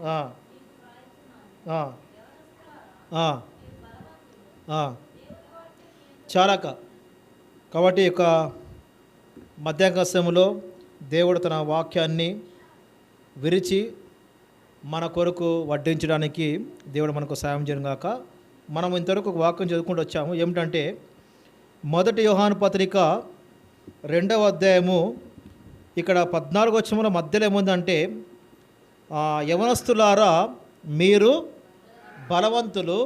ఆ, ఆ, ఆ, ఆ. కాబట్టి ఈ యొక్క మధ్యాహ్న సమయంలో దేవుడు తన వాక్యాన్ని విరిచి మన కొరకు వడ్డించడానికి దేవుడు మనకు సాయం చేయగాక. మనం ఇంతవరకు ఒక వాక్యం చదువుకుంటూ వచ్చాము. ఏమిటంటే మొదటి యోహాను పత్రిక 2వ అధ్యాయము ఇక్కడ 14 వచనంలో మధ్యలో ఏముందంటే, యవనస్తులారా మీరు బలవంతులు,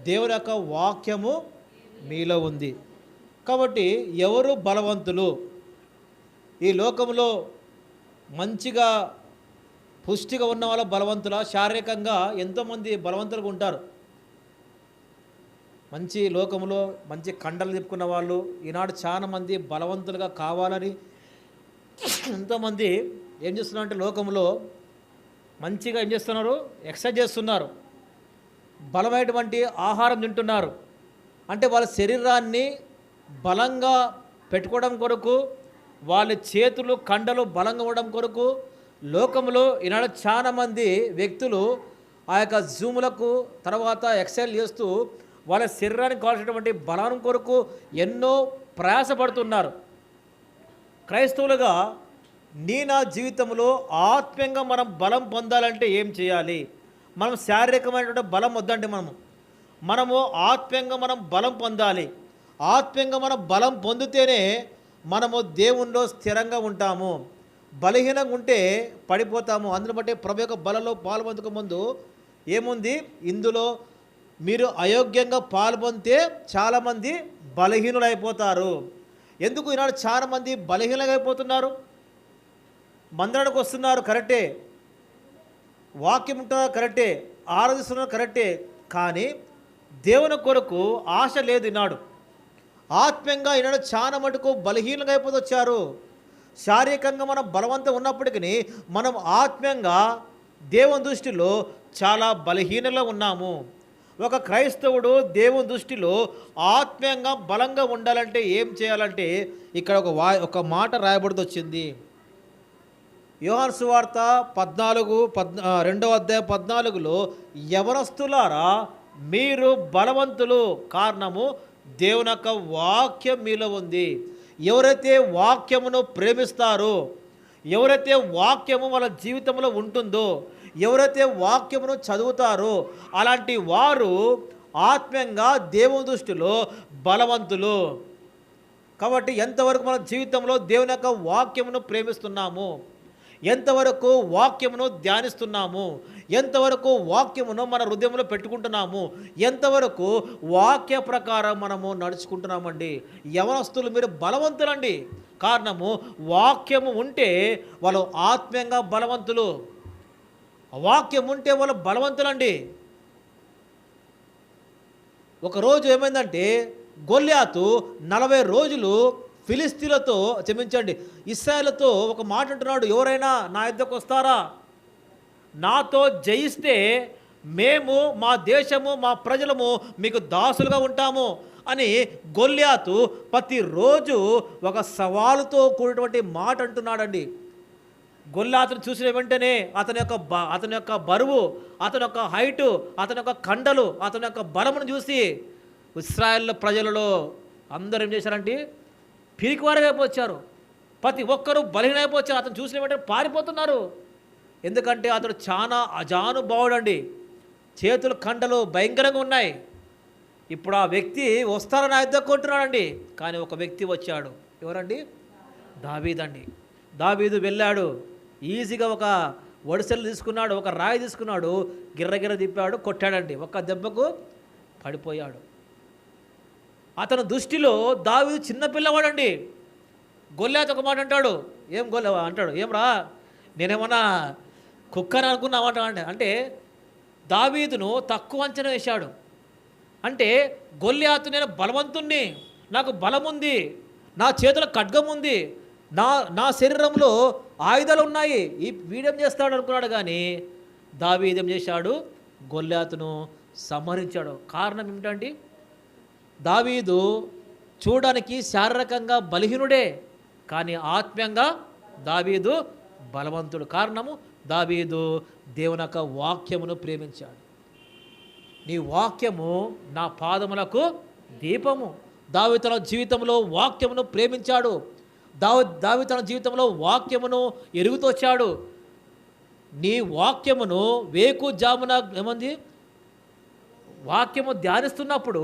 దేవుని యొక్క వాక్యము మీలో ఉంది. కాబట్టి ఎవరు బలవంతులు? ఈ లోకంలో మంచిగా పుష్టిగా ఉన్న వాళ్ళ బలవంతుల, శారీరకంగా ఎంతోమంది బలవంతులుగా ఉంటారు. మంచి లోకంలో మంచి కండలు తిప్పుకున్న వాళ్ళు ఈనాడు చాలామంది బలవంతులుగా కావాలని ఎంతోమంది ఏం చేస్తున్నారంటే లోకంలో మంచిగా ఏం చేస్తున్నారు, ఎక్సర్సైజ్ చేస్తున్నారు, బలమైనటువంటి ఆహారం తింటున్నారు. అంటే వాళ్ళ శరీరాన్ని బలంగా పెట్టుకోవడం కొరకు, వాళ్ళ చేతులు కండలు బలంగా ఉండడం కొరకు లోకంలో ఈనాడు చాలామంది వ్యక్తులు ఆ యొక్క జూములకు తర్వాత ఎక్సర్సైజ్ చేస్తూ వాళ్ళ శరీరానికి కావాల్సినటువంటి బలం కొరకు ఎన్నో ప్రయాసపడుతున్నారు. క్రైస్తవులుగా నా జీవితంలో ఆత్మీయంగా మనం బలం పొందాలంటే ఏం చేయాలి? మనం శారీరకమైనటువంటి బలం వద్దంటే మనము ఆత్మీయంగా మనం బలం పొందాలి. ఆత్మీయంగా మనం బలం పొందితేనే మనము దేవునిలో స్థిరంగా ఉంటాము. బలహీనంగా ఉంటే పడిపోతాము. అందును బట్టి ప్రభు యొక్క బలలో పాల్పొందక ముందు ఏముంది, ఇందులో మీరు అయోగ్యంగా పాల్పొందితే చాలామంది బలహీనులైపోతారు. ఎందుకు ఈనాడు చాలామంది బలహీనంగా అయిపోతున్నారు? మందిరానికి వస్తున్నారు కరెక్టే, వాక్యం ఉంటున్నారు కరెక్టే, ఆరాధిస్తున్నారు కరెక్టే, కానీ దేవుని కొరకు ఆశ లేదు. ఈనాడు ఆత్మీయంగా ఈనాడు చాలా మటుకు బలహీనంగా అయిపోతూ వచ్చారు. శారీరకంగా మనం బలవంతం ఉన్నప్పటికీ మనం ఆత్మీయంగా దేవుని దృష్టిలో చాలా బలహీనంగా ఉన్నాము. ఒక క్రైస్తవుడు దేవుని దృష్టిలో ఆత్మీయంగా బలంగా ఉండాలంటే ఏం చేయాలంటే ఇక్కడ ఒక మాట రాయబడుతూ వచ్చింది. యోహాను సువార్త 2వ అధ్యాయం 14లో యవనస్తులారా మీరు బలవంతులు, కారణము దేవుని యొక్క వాక్యం మీలో ఉంది. ఎవరైతే వాక్యమును ప్రేమిస్తారో, ఎవరైతే వాక్యము వాళ్ళ జీవితంలో ఉంటుందో, ఎవరైతే వాక్యమును చదువుతారో అలాంటి వారు ఆత్మీయంగా దేవుని దృష్టిలో బలవంతులు. కాబట్టి ఎంతవరకు మన జీవితంలో దేవుని యొక్క వాక్యమును ప్రేమిస్తున్నాము, ఎంతవరకు వాక్యమును ధ్యానిస్తున్నాము, ఎంతవరకు వాక్యమును మన హృదయంలో పెట్టుకుంటున్నాము, ఎంతవరకు వాక్య ప్రకారం మనము నడుచుకుంటున్నామండి. యవనస్తులు మీరు బలవంతులండి, కారణము వాక్యము ఉంటే వాళ్ళు ఆత్మీయంగా బలవంతులు. వాక్యం ఉంటే వాళ్ళు బలవంతులండి. ఒకరోజు ఏమైందంటే గొల్యాతు 40 రోజులు ఫిలిస్తీన్లతో ఇశ్రాయేలుతో ఒక మాట అంటున్నాడు, ఎవరైనా నా యుద్ధకు వస్తారా, నాతో జయిస్తే మేము మా దేశము మా ప్రజలము మీకు దాసులుగా ఉంటాము అని గొల్యాతు ప్రతిరోజు ఒక సవాలుతో కూడినటువంటి మాట అంటున్నాడండి. గొల్యాతును చూసిన వెంటనే అతని యొక్క బరువు, అతని యొక్క హైటు, అతని యొక్క కండలు, అతని యొక్క బలమును చూసి ఇశ్రాయేల్ ప్రజలలో అందరూ ఏం చేశారంటే పిరికివారుగా అయిపోయారు. ప్రతి ఒక్కరూ బలహీనైపోయారు. అతను చూసిన వెంటనే పారిపోతున్నారు. ఎందుకంటే అతడు చాలా అజానుభావుడండి, చేతులు కండలు భయంకరంగా ఉన్నాయి. ఇప్పుడు ఆ వ్యక్తి వస్తారని యుద్ధం కొంటున్నాడండి. కానీ ఒక వ్యక్తి వచ్చాడు. ఎవరండి? దావీదండి. దావీదు వెళ్ళాడు, ఈజీగా ఒక వడిసెలు తీసుకున్నాడు, ఒక రాయి తీసుకున్నాడు, గిర్రగిర్ర తిప్పాడు, కొట్టాడండి. ఒక్క దెబ్బకు పడిపోయాడు. అతని దృష్టిలో దావీదు చిన్నపిల్లవాడండి. గొల్యాతు ఒక మాట అంటాడు, ఏం రా నేనేమన్నా కుక్కని అనుకున్నామంట అంటే దావీదును తక్కువ అంచనా వేశాడు. అంటే గొల్యాతు నేను బలవంతుణ్ణి, నాకు బలం ఉంది, నా చేతుల ఖడ్గం ఉంది, నా శరీరంలో ఆయుధాలు ఉన్నాయి, ఈ వీడేం చేస్తాడు అనుకున్నాడు. కానీ దావీదు ఏం చేశాడు? గొల్యాతును సంహరించాడు. కారణం ఏమిటండి? దావీదు చూడడానికి శారీరకంగా బలహీనుడే, కానీ ఆత్మీయంగా దావీదు బలవంతుడు. కారణము దావీదు దేవుని యొక్క వాక్యమును ప్రేమించాడు. నీ వాక్యము నా పాదములకు దీపము. దావీదు తన జీవితంలో వాక్యమును ప్రేమించాడు. దావీదు తన జీవితంలో వాక్యమును ఎరుగుతొచ్చాడు. నీ వాక్యమును వేకుజామున ఏమంది, వాక్యము ధ్యానిస్తున్నప్పుడు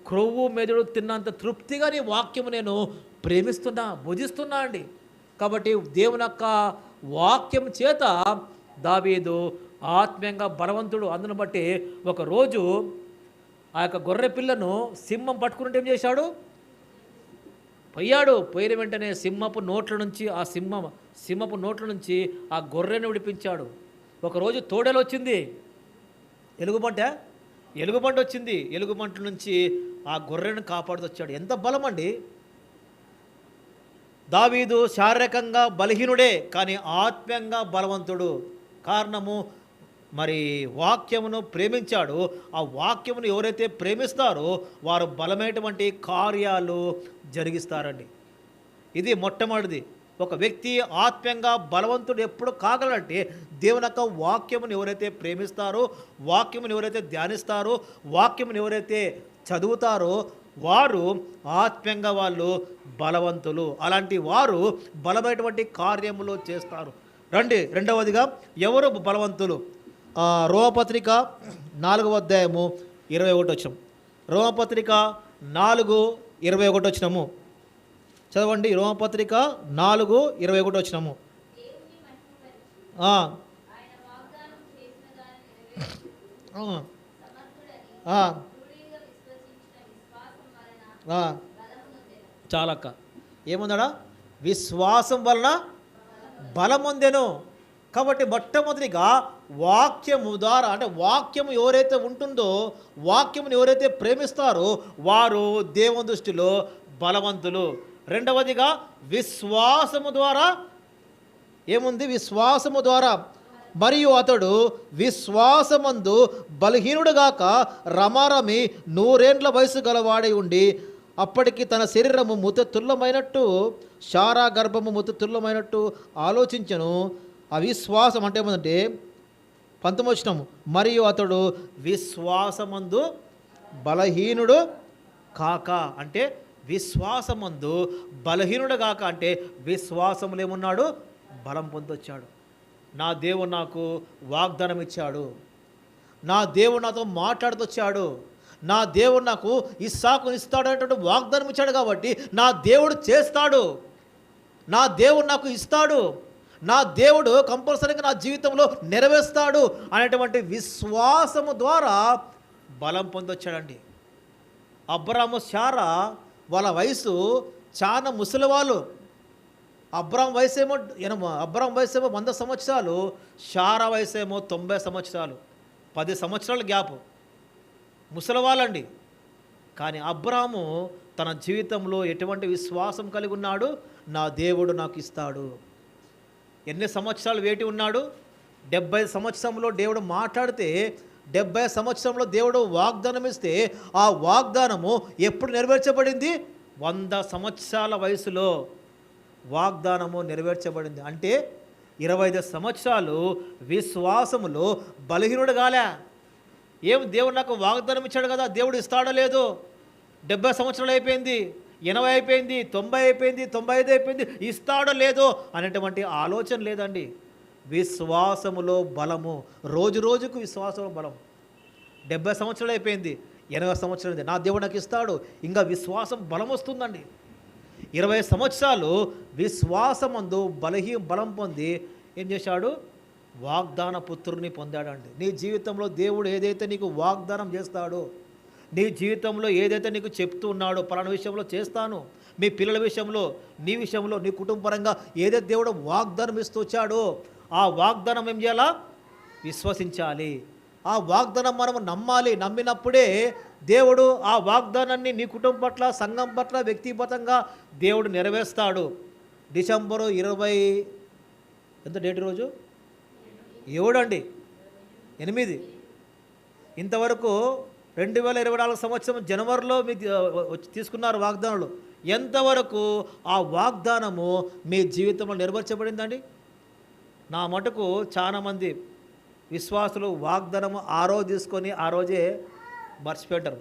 క్రొవ్వు మెదడు తిన్నంత తృప్తిగా నీ వాక్యము నేను ప్రేమిస్తున్నా, భుజిస్తున్నా అండి. కాబట్టి దేవుని యొక్క వాక్యం చేత దావీదు ఆత్మీయంగా బలవంతుడు. అందును బట్టి ఒకరోజు ఆ యొక్క గొర్రె పిల్లను సింహం పట్టుకుంటే ఏం చేశాడు, పోయిన వెంటనే సింహపు నోట్ల నుంచి ఆ గొర్రెను విడిపించాడు. ఒకరోజు తోడేలు వచ్చింది, ఎలుగుబంటి వచ్చింది. ఎలుగుబంటి నుంచి ఆ గొర్రెను కాపాడుతూ వచ్చాడు. ఎంత బలం అండి! దావీదు శారీరకంగా బలహీనుడే, కానీ ఆత్మీయంగా బలవంతుడు. కారణము మరి వాక్యమును ప్రేమించాడు. ఆ వాక్యమును ఎవరైతే ప్రేమిస్తారో వారు బలమైనటువంటి కార్యాలు జరిగిస్తారండి. ఇది మొట్టమొదటిది. ఒక వ్యక్తి ఆత్మీయంగా బలవంతుడు ఎప్పుడు కాగలంటే దేవుని యొక్క వాక్యమును ఎవరైతే ప్రేమిస్తారో, వాక్యమును ఎవరైతే ధ్యానిస్తారో, వాక్యమును ఎవరైతే చదువుతారో వారు ఆత్మీయంగా వాళ్ళు బలవంతులు. అలాంటి వారు బలమైనటువంటి కార్యములు చేస్తారు. రెండవదిగా ఎవరు బలవంతులు? రోమపత్రిక 4వ అధ్యాయము 21 వచనం. రోమపత్రిక 4:21 వచనము చదవండి. రోమపత్రిక 4:21 వచనము. చాలక్క ఏముందడా? విశ్వాసం వలన బలముందెను. కాబట్టి మొట్టమొదటిగా వాక్యము ద్వారా, అంటే వాక్యము ఎవరైతే ఉంటుందో, వాక్యమును ఎవరైతే ప్రేమిస్తారో వారు దేవుని దృష్టిలో బలవంతులు. రెండవదిగా విశ్వాసము ద్వారా ఏముంది? విశ్వాసము ద్వారా మరియు అతడు విశ్వాసమందు బలహీనుడుగాక రమారమి 100 ఏండ్ల వయసు గలవాడై ఉండి అప్పటికి తన శరీరము ముతతుల్యమైనట్టు, శారా గర్భము ముతతుల్యమైనట్టు ఆలోచించను. అవిశ్వాసం అంటే ఏమంటే 19వ వచనము, మరియు అతడు విశ్వాసమందు బలహీనుడు కాక, అంటే విశ్వాసమందు బలహీనుడు కాక, అంటే విశ్వాసములో ఏమున్నాడు? బలం పొందొచ్చాడు. నా దేవుడు నాకు వాగ్దానం ఇచ్చాడు, నా దేవుడు నాతో మాట్లాడుతొచ్చాడు, నా దేవుడు నాకు ఇస్సాకుని ఇస్తాడు అనేటువంటి వాగ్దానం ఇచ్చాడు. కాబట్టి నా దేవుడు చేస్తాడు, నా దేవుడు నాకు ఇస్తాడు, నా దేవుడు కంపల్సరీగా నా జీవితంలో నెరవేరుస్తాడు అనేటువంటి విశ్వాసము ద్వారా బలం పొందొచ్చాడండి. అబ్రాము శారా వాళ్ళ వయసు చాలా ముసలివాళ్ళు. అబ్రాం వయసేమో 100 సంవత్సరాలు, శారా వయసేమో 90 సంవత్సరాలు. 10 సంవత్సరాల గ్యాప్, ముసలివాళ్ళండి. కానీ అబ్రాము తన జీవితంలో ఎటువంటి విశ్వాసం కలిగి ఉన్నాడు? నా దేవుడు నాకు ఇస్తాడు. ఎన్ని సంవత్సరాలు వేటి ఉన్నాడు? 70 సంవత్సరంలో దేవుడు మాట్లాడితే 70 సంవత్సరంలో దేవుడు వాగ్దానం ఇస్తే ఆ వాగ్దానము ఎప్పుడు నెరవేర్చబడింది? 100 సంవత్సరాల వయసులో వాగ్దానము నెరవేర్చబడింది. అంటే 25 సంవత్సరాలు విశ్వాసములో బలహీనుడు కాలే. దేవుడు నాకు వాగ్దానం ఇచ్చాడు కదా, దేవుడు ఇస్తాడో లేదో, 70 సంవత్సరాలు అయిపోయింది, 80 అయిపోయింది, 90 అయిపోయింది, 95 అయిపోయింది, ఇస్తాడో లేదో అనేటువంటి ఆలోచన లేదండి. విశ్వాసములో బలము, రోజు రోజుకు విశ్వాసంలో బలం. 70 సంవత్సరాలు అయిపోయింది, 80 సంవత్సరాలు అయింది, నా దేవుడు నాకు ఇస్తాడు, ఇంకా విశ్వాసం బలం వస్తుందండి. 20 సంవత్సరాలు విశ్వాసమందు బలం పొంది ఏం చేశాడు? వాగ్దాన పుత్రుని పొందాడండి. నీ జీవితంలో దేవుడు ఏదైతే నీకు వాగ్దానం చేస్తాడో, నీ జీవితంలో ఏదైతే నీకు చెప్తూ ఉన్నాడో, పలానా విషయంలో చేస్తాను, మీ పిల్లల విషయంలో, నీ విషయంలో, నీ కుటుంబపరంగా ఏదైతే దేవుడు వాగ్దానం ఇస్తూ వచ్చాడో ఆ వాగ్దానం ఏం చేయాలా? విశ్వసించాలి. ఆ వాగ్దానం మనం నమ్మాలి. నమ్మినప్పుడే దేవుడు ఆ వాగ్దానాన్ని నీ కుటుంబం పట్ల, సంఘం పట్ల, వ్యక్తిగతంగా దేవుడు నెరవేరుస్తాడు. డిసెంబరు 20 ఎంత డేట్ రోజు? 7 అండి, 8. ఇంతవరకు 2024 సంవత్సరం జనవరిలో మీకు తీసుకున్నారు వాగ్దానాలు. ఎంతవరకు ఆ వాగ్దానము మీ జీవితంలో నెరవేర్చబడిందండి? నా మటుకు చాలామంది విశ్వాసులు వాగ్దానం ఆ రోజు తీసుకొని ఆ రోజే మర్చిపెట్టారు.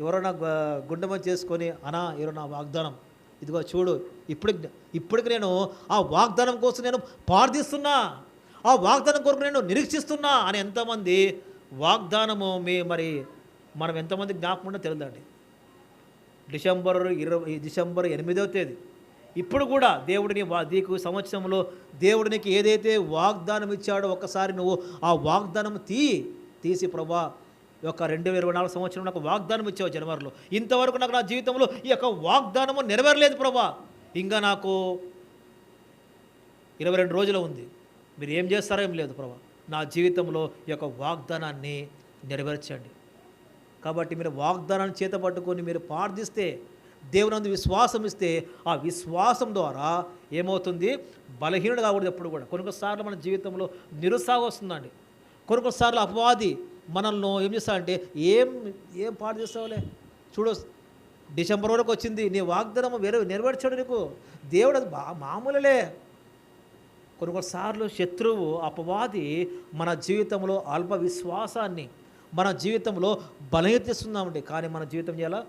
ఎవరైనా గుండెమని చేసుకొని అనా ఎవరో నా వాగ్దానం ఇదిగో చూడు, ఇప్పటికి నేను ఆ వాగ్దానం కోసం నేను ప్రార్థిస్తున్నా, ఆ వాగ్దానం కొరకు నేను నిరీక్షిస్తున్నా అని ఎంతమంది వాగ్దానము మనం ఎంతమంది జ్ఞాపకం ఉందో తెలియదండి. డిసెంబర్ 8వ తేదీ ఇప్పుడు కూడా దేవుడిని నీకు సంవత్సరంలో దేవుడు నీకు ఏదైతే వాగ్దానం ఇచ్చాడో ఒక్కసారి నువ్వు ఆ వాగ్దానం తీసి ప్రభా ఈ యొక్క 2024 సంవత్సరం నాకు వాగ్దానం ఇచ్చావు జనవరిలో, ఇంతవరకు నాకు నా జీవితంలో ఈ యొక్క వాగ్దానము నెరవేరలేదు ప్రభా, ఇంకా నాకు 22 రోజులు ఉంది, మీరు ఏం చేస్తారో ఏం లేదు ప్రభా, నా జీవితంలో ఈ యొక్క వాగ్దానాన్ని నెరవేర్చండి. కాబట్టి మీరు వాగ్దానాన్ని చేతపట్టుకొని మీరు ప్రార్థిస్తే, దేవునందు విశ్వాసం ఇస్తే, ఆ విశ్వాసం ద్వారా ఏమవుతుంది, బలహీనుడు కాకూడదు ఎప్పుడు కూడా. కొన్నిసార్లు మన జీవితంలో నిరుత్సాహం వస్తుందండి. కొన్నిసార్లు అపవాది మనల్ని ఏం చేస్తాడంటే ఏం ప్రార్థిస్తావులే చూడు, డిసెంబర్ వరకు వచ్చింది, నీ వాగ్దానం నెరవేర్చాడు నీకు దేవుడు, అది మామూలులే. కొన్నిసార్లు శత్రువు అపవాది మన జీవితంలో అల్ప విశ్వాసాన్ని మన జీవితంలో బలహీనతిస్తున్నామండి. కానీ మన జీవితం చేయాలా,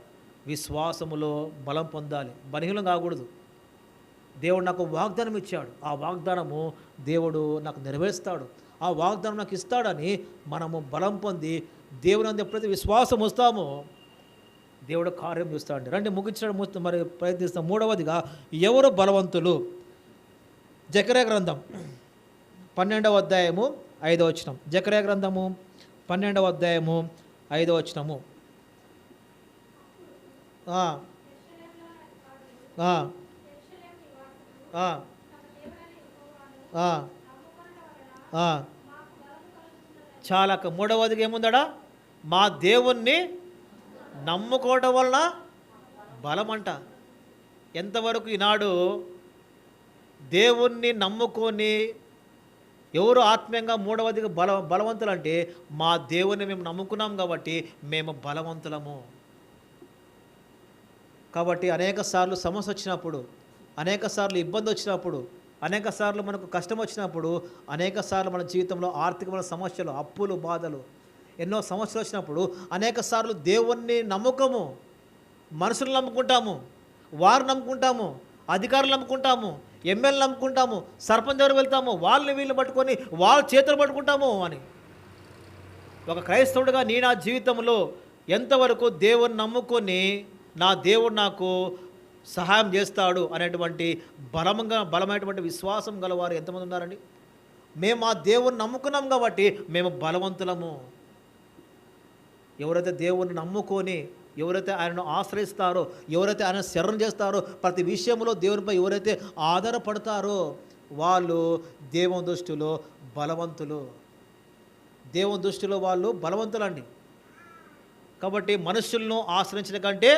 విశ్వాసములో బలం పొందాలి, బలహీనం కాకూడదు. దేవుడు నాకు వాగ్దానం ఇచ్చాడు, ఆ వాగ్దానము దేవుడు నాకు నెరవేరుస్తాడు, ఆ వాగ్దానం నాకు ఇస్తాడని మనము బలం పొంది దేవుని ఎప్పుడైతే విశ్వాసం వస్తామో దేవుడు కార్యం చూస్తాడు. రండి ముగించడం ప్రయత్నిస్తాం. మూడవదిగా ఎవరు బలవంతులు? జకర్యా గ్రంథం 12వ అధ్యాయము 5వ వచనం. జకర్యా గ్రంథము 12వ అధ్యాయము 5వ వచనము. చాలా మూడవదిగా ఏముందడా, మా దేవుణ్ణి నమ్ముకోవడం వలన బలమంట. ఎంతవరకు ఈనాడు దేవుణ్ణి నమ్ముకొని ఎవరు ఆత్మీయంగా మూడవదిగా బలవంతులు అంటే, మా దేవుని మేము నమ్ముకున్నాం కాబట్టి మేము బలవంతులము. కాబట్టి అనేక సార్లు సమస్య వచ్చినప్పుడు, అనేక సార్లు ఇబ్బంది వచ్చినప్పుడు, అనేక సార్లు మనకు కష్టం వచ్చినప్పుడు, అనేక సార్లు మన జీవితంలో ఆర్థికమైన సమస్యలు, అప్పులు, బాధలు, ఎన్నో సమస్యలు వచ్చినప్పుడు అనేక సార్లు దేవుణ్ణి నమ్మకము, మనుషులు నమ్ముకుంటాము, వారు నమ్ముకుంటాము, అధికారులు నమ్ముకుంటాము, ఎమ్మెల్యేలు నమ్ముకుంటాము, సర్పంచ్ దగ్గర వెళ్తాము, వాళ్ళని వీళ్ళు పట్టుకొని వాళ్ళ చేతులు పట్టుకుంటాము అని. ఒక క్రైస్తవుడిగా నా జీవితంలో ఎంతవరకు దేవుణ్ణి నమ్ముకొని నా దేవుడు నాకు సహాయం చేస్తాడు అనేటువంటి బలమైనటువంటి విశ్వాసం గలవారు ఎంతమంది ఉన్నారండి? మేము ఆ దేవుణ్ణి నమ్ముకున్నాం కాబట్టి మేము బలవంతులము. ఎవరైతే దేవుణ్ణి నమ్ముకొని, ఎవరైతే ఆయనను ఆశ్రయిస్తారో, ఎవరైతే ఆయన శరణం చేస్తారో, ప్రతి విషయంలో దేవునిపై ఎవరైతే ఆధారపడతారో వాళ్ళు దేవుని దృష్టిలో బలవంతులు. దేవుని దృష్టిలో వాళ్ళు బలవంతులండి. కాబట్టి మనుషులను ఆశ్రయించడం కంటే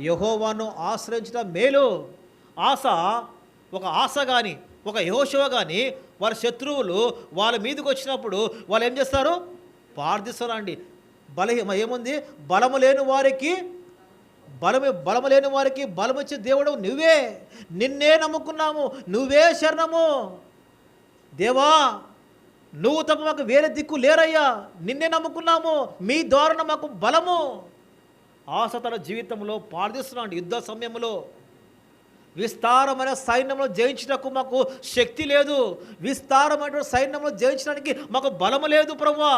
యెహోవాను ఆశ్రయించడం మేలు. ఒక ఆశ కానీ, ఒక యెహోషువ కానీ వారి శత్రువులు వాళ్ళ మీదకి వచ్చినప్పుడు వాళ్ళు ఏం చేస్తారు? ప్రార్థిస్తారు అండి. ఏముంది, బలము లేని వారికి బలము ఇచ్చే దేవుడు నువ్వే, నిన్నే నమ్ముకున్నాము, నువ్వే శరణము దేవా, నువ్వు తప్ప మాకు వేరే దిక్కు లేరయ్యా, నిన్నే నమ్ముకున్నాము, మీ ద్వారా మాకు బలము. ఆశ తన జీవితంలో ప్రార్థిస్తున్నాడు. యుద్ధ సమయంలో విస్తారమైన సైన్యంలో జయించడానికి మాకు శక్తి లేదు, విస్తారమైన సైన్యంలో జయించడానికి మాకు బలము లేదు ప్రభా,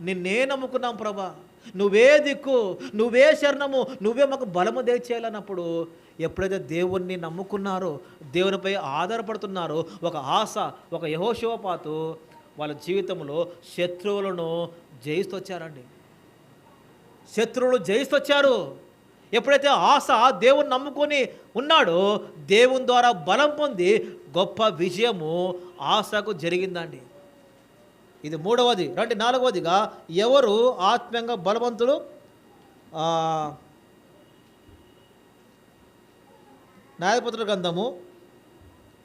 నిన్నే నమ్ముకున్నాం ప్రభా, నువ్వే దిక్కు, నువ్వే శరణము, నువ్వే మాకు బలము దయచేయాలన్నప్పుడు ఎప్పుడైతే దేవుణ్ణి నమ్ముకున్నారో, దేవునిపై ఆధారపడుతున్నారో, ఒక ఆశ, ఒక యెహోషువపాతు వాళ్ళ జీవితంలో శత్రువులను జయిస్తొచ్చారండి. శత్రువులు జయిస్తొచ్చారు. ఎప్పుడైతే ఆశ దేవుని నమ్ముకొని ఉన్నాడో దేవుని ద్వారా బలం పొంది గొప్ప విజయము ఆశకు జరిగిందండి. ఇది మూడవది. రండి నాలుగవదిగా ఎవరు ఆత్మీయంగా బలవంతులు? న్యాయపత్రుల గ్రంథము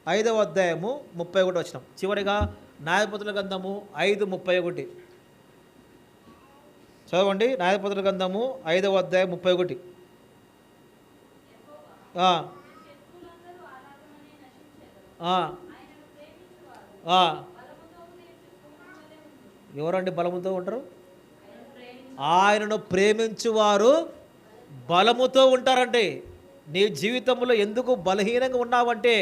5వ అధ్యాయము 31 వచనం. చివరిగా న్యాయపత్రుల గ్రంథము 5:31 చదవండి. న్యాయపత్రుల గ్రంథము 5వ అధ్యాయం 31. ఎవరండి బలముతో ఉంటారు? ఆయనను ప్రేమించువారు బలముతో ఉంటారండి. నీ జీవితంలో ఎందుకు బలహీనంగా ఉన్నావంటే,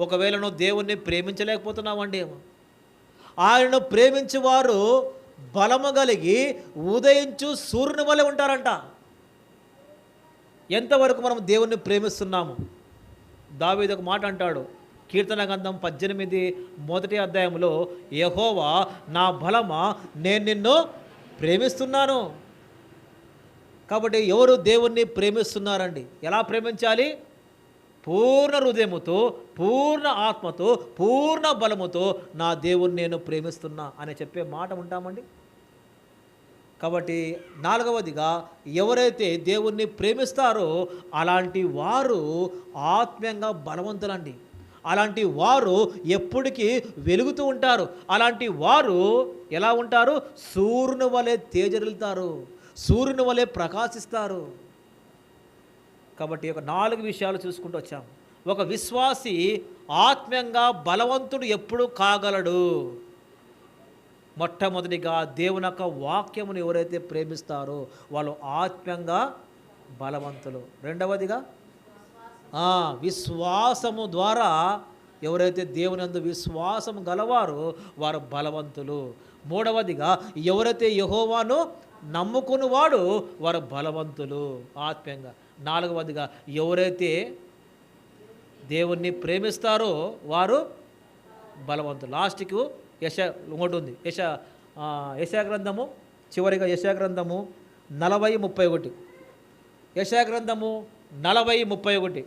ఒకవేళ నువ్వు దేవుణ్ణి ప్రేమించలేకపోతున్నావండి. ఆయనను ప్రేమించువారు బలము కలిగి ఉదయించు సూర్యుని వలె ఉంటారంట. ఎంతవరకు మనం దేవుణ్ణి ప్రేమిస్తున్నాము? దావీదు ఒక మాట అంటాడు, కీర్తన గ్రంథం 18 మొదటి అధ్యాయంలో, యెహోవా నా బలమా, నేను నిన్ను ప్రేమిస్తున్నాను. కాబట్టి ఎవరు దేవుణ్ణి ప్రేమిస్తున్నారండి? ఎలా ప్రేమించాలి? పూర్ణ హృదయముతో, పూర్ణ ఆత్మతో, పూర్ణ బలముతో నా దేవుణ్ణి నేను ప్రేమిస్తున్నా అని చెప్పే మాట ఉంటామండి. కాబట్టి నాలుగవదిగా, ఎవరైతే దేవుణ్ణి ప్రేమిస్తారో అలాంటి వారు ఆత్మీయంగా బలవంతులండి. అలాంటి వారు ఎప్పటికీ వెలుగుతూ ఉంటారు. అలాంటి వారు ఎలా ఉంటారు? సూర్యుని వలె తేజరిల్తారు, సూర్యుని వలె ప్రకాశిస్తారు. కాబట్టి ఒక 4 విషయాలు చూసుకుంటూ వచ్చాము. ఒక విశ్వాసి ఆత్మీయంగా బలవంతుడు ఎప్పుడు కాగలడు? మొట్టమొదటిగా దేవుని యొక్క వాక్యమును ఎవరైతే ప్రేమిస్తారో వాళ్ళు ఆత్మీయంగా బలవంతులు. రెండవదిగా విశ్వాసము ద్వారా ఎవరైతే దేవుని యందు విశ్వాసం గలవారో వారు బలవంతులు. మూడవదిగా ఎవరైతే యెహోవాను నమ్ముకుని వాడు వారు బలవంతులు ఆత్మీయంగా. నాలుగవదిగా ఎవరైతే దేవుణ్ణి ప్రేమిస్తారో వారు బలవంతులు. లాస్ట్కు ఇంకోటి ఉంది, యెషయా గ్రంథము, చివరిగా యెషయా గ్రంథము 40:31. యెషయా గ్రంథము 40:31.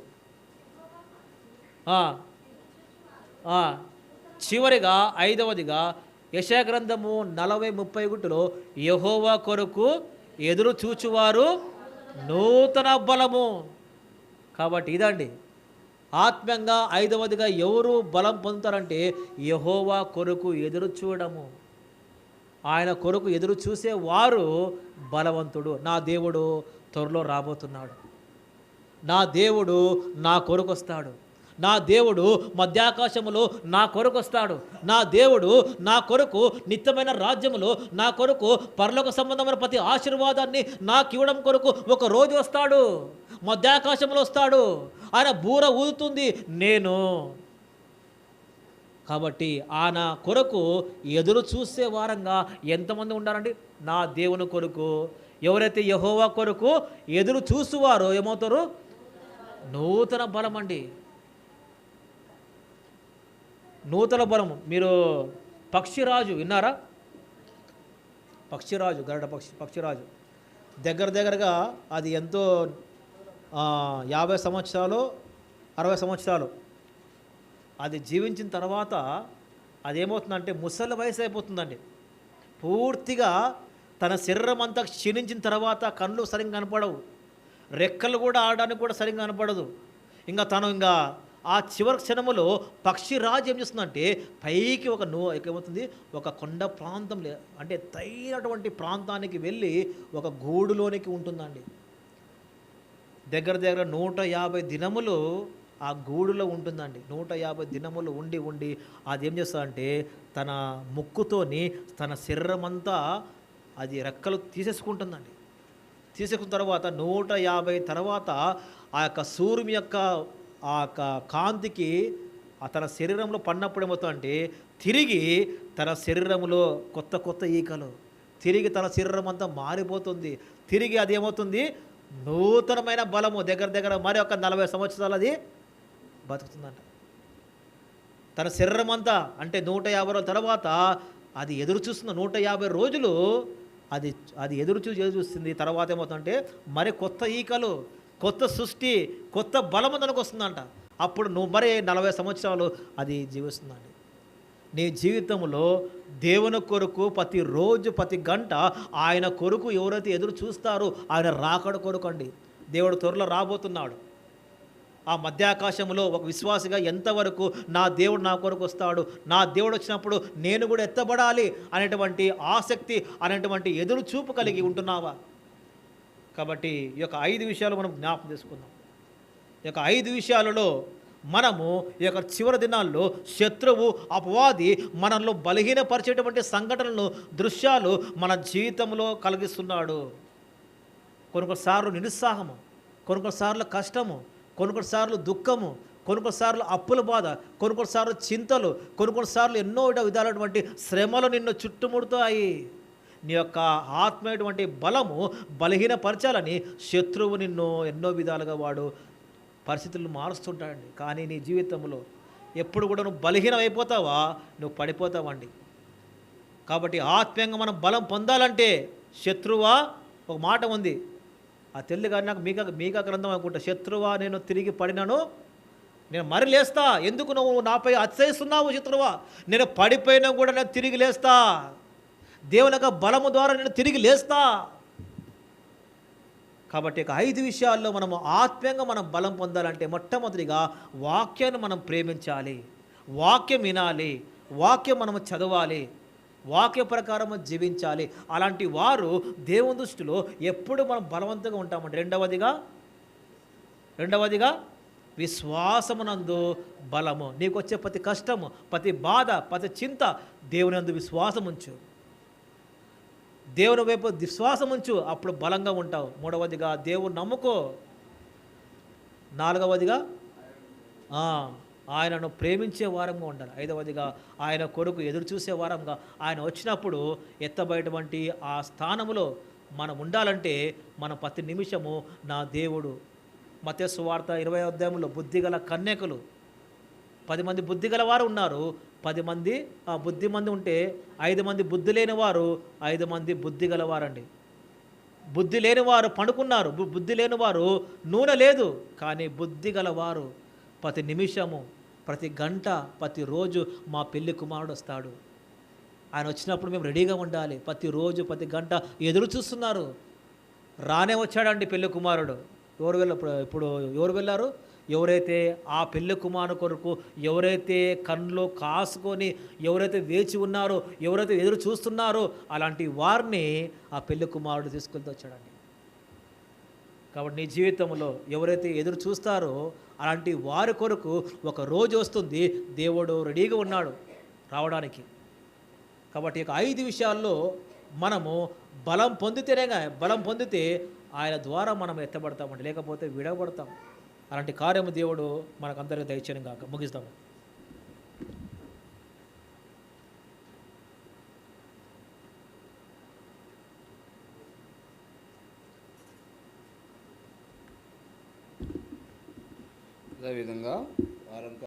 చివరిగా ఐదవదిగా యెషయా గ్రంథము 40:31లో, యెహోవా కొరకు ఎదురు చూచువారు నూతన బలము. కాబట్టి ఇదండి ఆత్మీయంగా ఐదవదిగా ఎవరు బలం పొందుతారంటే, యెహోవా కొరకు ఎదురు చూడము. ఆయన కొరకు ఎదురు చూసే వారు బలవంతుడు. నా దేవుడు త్వరలో రాబోతున్నాడు, నా దేవుడు నా కొరకు వస్తాడు, నా దేవుడు మధ్యాకాశములో నా కొరకు వస్తాడు, నా దేవుడు నా కొరకు నిత్యమైన రాజ్యములో నా కొరకు పరలోక సంబంధమైన ప్రతి ఆశీర్వాదాన్ని నాకు ఇవ్వడం కొరకు ఒక రోజు వస్తాడు, మధ్యాకాశంలో వస్తాడు. ఆయన బూర ఊదుతుంది నేను. కాబట్టి ఆయన కొరకు ఎదురు చూసే వారంగా ఎంతమంది ఉండాలండి? నా దేవుని కొరకు ఎవరైతే యెహోవా కొరకు ఎదురు చూసేవారో ఏమవుతారు? నూతన బలం అండి, నూతన బలము. మీరు పక్షిరాజు విన్నారా? పక్షిరాజు, గరుడ పక్షిరాజు దగ్గరగా అది ఎంతో 50 సంవత్సరాలు 60 సంవత్సరాలు అది జీవించిన తర్వాత అదేమవుతుందంటే ముసలి వయసు అయిపోతుందండి. పూర్తిగా తన శరీరం అంతా క్షీణించిన తర్వాత కళ్ళు సరిగ్గా కనపడవు, రెక్కలు కూడా ఆడడానికి కూడా సరిగ్గా కనపడదు. ఇంకా ఆ చివరి క్షణములో పక్షిరాజు ఏం చేస్తుందంటే పైకి ఏమవుతుంది, ఒక కొండ ప్రాంతం అంటే తగినటువంటి ప్రాంతానికి వెళ్ళి ఒక గూడులోనికి ఉంటుందండి. దగ్గర 150 దినములు ఆ గూడులో ఉంటుందండి. 150 దినములు ఉండి అది ఏం చేస్తుందంటే తన ముక్కుతోని తన శరీరం అంతా అది రెక్కలు తీసేసుకుంటుందండి. తీసేసుకున్న తర్వాత 150 తర్వాత ఆ యొక్క సూర్యుని యొక్క ఆ యొక్క కాంతికి తన శరీరంలో పడినప్పుడు ఏమవుతుందంటే తిరిగి తన శరీరంలో కొత్త ఈకలు, తిరిగి తన శరీరం అంతా మారిపోతుంది. తిరిగి అది ఏమవుతుంది, నూతనమైన బలము దగ్గర మరి ఒక 40 సంవత్సరాలు అది బతుకుతుందంట. తన శరీరం అంతా అంటే 150 రోజుల తర్వాత అది ఎదురు చూస్తున్న 150 రోజులు అది ఎదురు చూస్తుంది. తర్వాత ఏమవుతుందంటే మరి కొత్త ఈకలు, కొత్త సృష్టి, కొత్త బలము తనకు వస్తుందంట. అప్పుడు నువ్వు మరి 40 సంవత్సరాలు అది జీవిస్తుందండి. నీ జీవితంలో దేవుని కొరకు ప్రతిరోజు ప్రతి గంట ఆయన కొరకు ఎవరైతే ఎదురు చూస్తారో ఆయన రాకడ కొరకు అండి. దేవుడు త్వరలో రాబోతున్నాడు. ఆ మధ్యాకాశంలో ఒక విశ్వాసిగా ఎంతవరకు నా దేవుడు నా కొరకు వస్తాడు, నా దేవుడు వచ్చినప్పుడు నేను కూడా ఎత్తబడాలి అనేటువంటి ఆసక్తి, అనేటువంటి ఎదురు చూపు కలిగి ఉంటున్నావా? కాబట్టి ఈ యొక్క 5 విషయాలు మనం జ్ఞాపకం చేసుకుందాం. ఈ యొక్క 5 విషయాలలో మనము ఈ యొక్క చివరి దినాల్లో శత్రువు అపవాది మనలో బలహీనపరిచేటువంటి సంఘటనలు దృశ్యాలు మన జీవితంలో కలిగిస్తున్నాడు. కొన్నిసార్లు నిరుత్సాహము, కొన్నిసార్లు కష్టము, కొన్నిసార్లు దుఃఖము, కొన్నిసార్లు అప్పుల బాధ, కొన్నిసార్లు చింతలు, కొన్నిసార్లు ఎన్నో విధాలైనటువంటి శ్రమలు నిన్ను చుట్టుముడుతాయి. నీ యొక్క ఆత్మీయటువంటి బలము బలహీనపరచాలని శత్రువు నిన్ను ఎన్నో విధాలుగా వాడు పరిస్థితులను మారుస్తుంటాడండి. కానీ నీ జీవితంలో ఎప్పుడు కూడా నువ్వు బలహీనం అయిపోతావా, నువ్వు పడిపోతావండి. కాబట్టి ఆత్మీయంగా మనం బలం పొందాలంటే శత్రువా, ఒక మాట ఉంది ఆ తెల్లి గారి నాకు మీకా గ్రంథం అనుకుంటా, శత్రువా నేను తిరిగి పడినాను నేను మరి లేస్తా, ఎందుకు నువ్వు నాపై అతిశయిస్తున్నావు శత్రువా, నేను పడిపోయినా కూడా నేను తిరిగి లేస్తా, దేవుని యొక్క బలము ద్వారా నేను తిరిగి లేస్తా. కాబట్టి ఇక 5 విషయాల్లో మనము ఆత్మీయంగా మనం బలం పొందాలంటే మొట్టమొదటిగా వాక్యాన్ని మనం ప్రేమించాలి, వాక్యం వినాలి, వాక్యం మనము చదవాలి, వాక్య ప్రకారం జీవించాలి. అలాంటి వారు దేవుని దృష్టిలో ఎప్పుడు మనం బలవంతంగా ఉంటామండి. రెండవదిగా విశ్వాసమునందు బలము. నీకు వచ్చే ప్రతి కష్టము, ప్రతి బాధ, ప్రతి చింత దేవుని యందు విశ్వాసం ఉంచు, దేవుని వైపు విశ్వాసం ఉంచు, అప్పుడు బలంగా ఉంటావు. మూడవదిగా దేవుని నమ్ముకో. నాలుగవదిగా ఆయనను ప్రేమించే వారంగా ఉండాలి. ఐదవదిగా ఆయన కొరకు ఎదురు చూసే వారంగా, ఆయన వచ్చినప్పుడు ఎత్తబడేటువంటి ఆ స్థానంలో మనం ఉండాలంటే మనం ప్రతి నిమిషము నా దేవుడు. మత్తయి సువార్త 20వ అధ్యాయంలో బుద్ధిగల కన్యకలు 10 మంది బుద్ధిగల వారు ఉన్నారు, 10 మంది బుద్ధి మంది ఉంటే 5 మంది బుద్ధి లేని వారు, 5 మంది బుద్ధి గలవారండి. బుద్ధి లేని వారు పడుకున్నారు, బుద్ధి లేని వారు నూనె లేదు. కానీ బుద్ధి గలవారు ప్రతి నిమిషము, ప్రతి గంట, ప్రతిరోజు మా పెళ్లి కుమారుడు వస్తాడు, ఆయన వచ్చినప్పుడు మేము రెడీగా ఉండాలి. ప్రతిరోజు ప్రతి గంట ఎదురు చూస్తున్నారు. రానే వచ్చాడండి పెళ్లి కుమారుడు. ఇప్పుడు ఎవరు వెళ్ళారు? ఎవరైతే ఆ పెళ్లి కుమారుడు కొరకు ఎవరైతే కళ్ళు కాసుకొని ఎవరైతే వేచి ఉన్నారో, ఎవరైతే ఎదురు చూస్తున్నారో అలాంటి వారిని ఆ పెళ్లి కుమారుడు తీసుకెళ్తూ వచ్చాడండి. కాబట్టి నీ జీవితంలో ఎవరైతే ఎదురు చూస్తారో అలాంటి వారి కొరకు ఒక రోజు వస్తుంది, దేవుడు రెడీగా ఉన్నాడు రావడానికి. కాబట్టి ఇక 5 విషయాల్లో మనము బలం పొందితే ఆయన ద్వారా మనం ఎత్తబడతామండి, లేకపోతే విడబడతాం. అలాంటి కార్యము దేవుడు మనకందరికీ దయచేయను గాక. ముగిస్తాము. అదేవిధంగా వారంతా